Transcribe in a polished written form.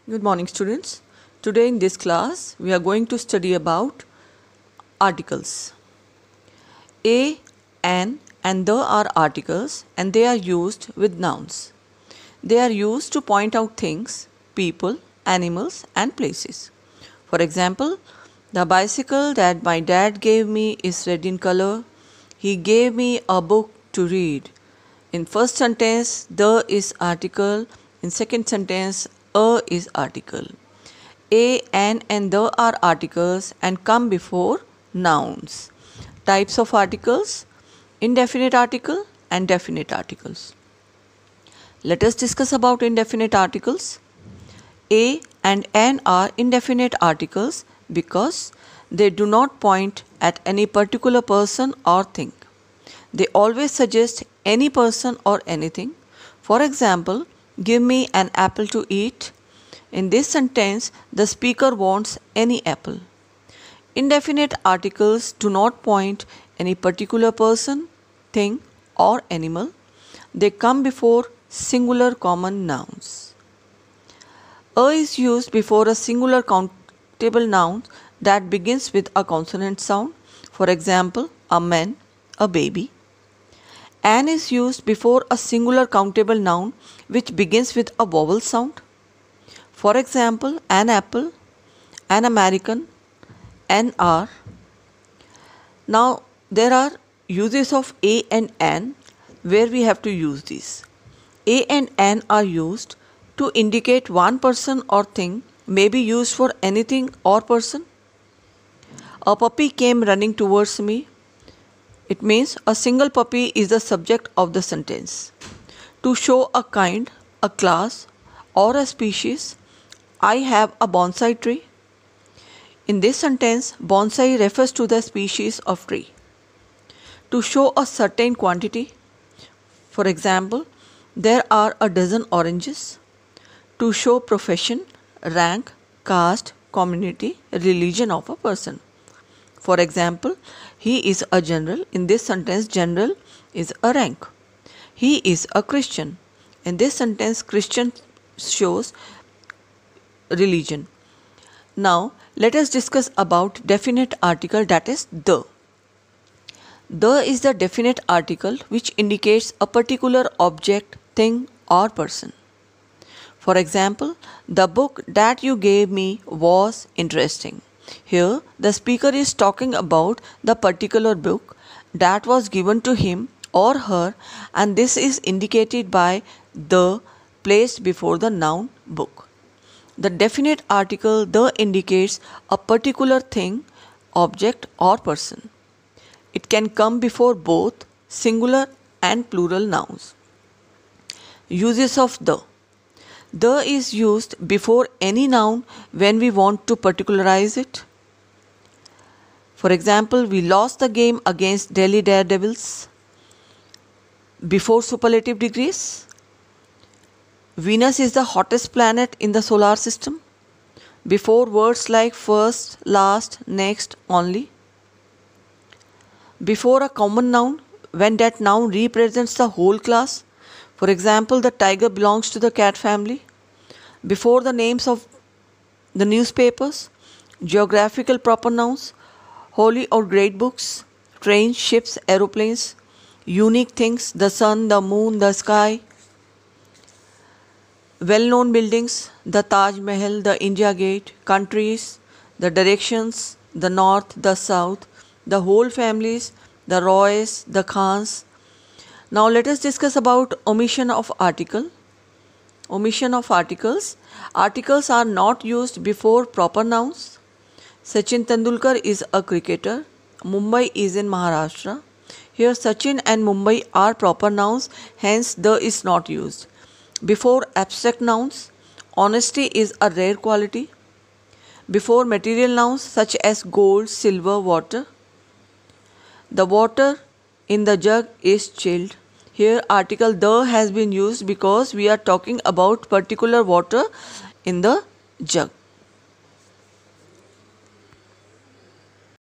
Good morning, students. Today in this class, we are going to study about articles. A, an, and the are articles and they are used with nouns. They are used to point out things, people, animals, and places. For example, the bicycle that my dad gave me is red in color. He gave me a book to read. In first sentence, the is article. In second sentence, a is article. A, an, and the are articles and come before nouns. Types of articles: indefinite article and definite articles. Let us discuss about indefinite articles. A and an are indefinite articles because they do not point at any particular person or thing. They always suggest any person or anything. For example, give me an apple to eat. In this sentence, the speaker wants any apple. Indefinite articles do not point any particular person, thing, or animal. They come before singular common nouns. A is used before a singular countable noun that begins with a consonant sound. For example, a man, a baby. An is used before a singular countable noun which begins with a vowel sound. For example, an apple, an American, an hour. Now, there are uses of a and an where we have to use these. A and an are used to indicate one person or thing, may be used for anything or person. A puppy came running towards me. It means a single puppy is the subject of the sentence. To show a kind, a class, or a species, I have a bonsai tree. In this sentence, bonsai refers to the species of tree. To show a certain quantity, for example, there are a dozen oranges. To show profession, rank, caste, community, religion of a person. For example, he is a general. In this sentence, general is a rank. He is a Christian. In this sentence, Christian shows religion. Now, let us discuss about definite article, that is the. The is the definite article which indicates a particular object, thing, or person. For example, the book that you gave me was interesting. Here, the speaker is talking about the particular book that was given to him or her, and this is indicated by the placed before the noun book. The definite article the indicates a particular thing, object, or person. It can come before both singular and plural nouns. Uses of the. The is used before any noun when we want to particularize it. For example, we lost the game against Delhi Daredevils. Before superlative degrees. Venus is the hottest planet in the solar system. Before words like first, last, next, only. Before a common noun when that noun represents the whole class. For example, the tiger belongs to the cat family. Before the names of the newspapers, geographical proper nouns, holy or great books, trains, ships, aeroplanes, unique things, the sun, the moon, the sky, well-known buildings, the Taj Mahal, the India Gate, countries, the directions, the north, the south, the whole families, the Roys, the Khans. Now let us discuss about omission of article. Omission of articles. Articles are not used before proper nouns. Sachin Tendulkar is a cricketer. Mumbai is in Maharashtra. Here Sachin and Mumbai are proper nouns, hence the is not used. Before abstract nouns, honesty is a rare quality. Before material nouns such as gold, silver, water. The water in the jug is chilled. Here article the has been used because we are talking about particular water in the jug.